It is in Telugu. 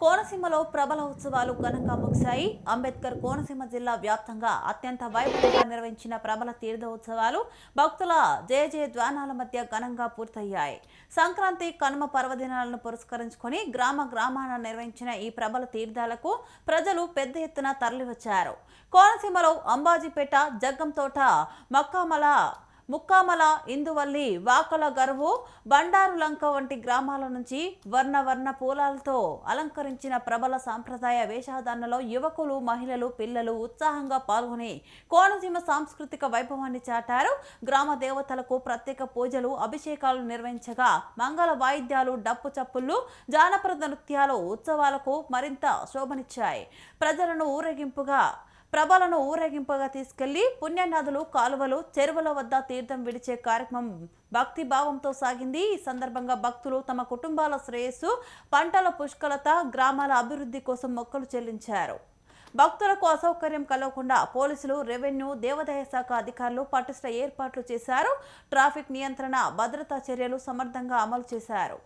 కోనసీమలో ప్రబల ఉత్సవాలు ఘనంగా ముగిశాయి. అంబేద్కర్ కోనసీమ జిల్లా వ్యాప్తంగా అత్యంత వైభవంగా నిర్వహించిన ప్రబల తీర్థ ఉత్సవాలు భక్తుల జయజయధ్వానాల మధ్య ఘనంగా పూర్తయ్యాయి. సంక్రాంతి, కనుమ పర్వదినాలను పురస్కరించుకొని గ్రామాన నిర్వహించిన ఈ ప్రబల తీర్థాలకు ప్రజలు పెద్ద ఎత్తున తరలివచ్చారు. కోనసీమలో అంబాజీపేట, జగ్గంతోట, ముక్కామల, ఇందువల్లి, వాకల గరువు, బండారులంక వంటి గ్రామాల నుంచి వర్ణ పూలాలతో అలంకరించిన ప్రబల సాంప్రదాయ వేషధారణలో యువకులు, మహిళలు, పిల్లలు ఉత్సాహంగా పాల్గొని కోనసీమ సాంస్కృతిక వైభవాన్ని చాటారు. గ్రామ దేవతలకు ప్రత్యేక పూజలు, అభిషేకాలు నిర్వహించగా మంగళ వాయిద్యాలు, డప్పు చప్పుళ్లు, జానపద నృత్యాలు ఉత్సవాలకు మరింత శోభనిచ్చాయి. ప్రభలను ఊరేగింపుగా తీసుకెళ్లి పుణ్యనదులు, కాలువలు, చెరువుల వద్ద తీర్థం విడిచే కార్యక్రమం భక్తి భావంతో సాగింది. ఈ సందర్భంగా భక్తులు తమ కుటుంబాల శ్రేయస్సు, పంటల పుష్కలత, గ్రామాల అభివృద్ధి కోసం మొక్కులు చెల్లించారు. భక్తులకు అసౌకర్యం కలగకుండా పోలీసులు, రెవెన్యూ, దేవాదాయ శాఖ అధికారులు పటిష్ట ఏర్పాట్లు చేశారు. ట్రాఫిక్ నియంత్రణ, భద్రతా చర్యలు సమర్థంగా అమలు చేశారు.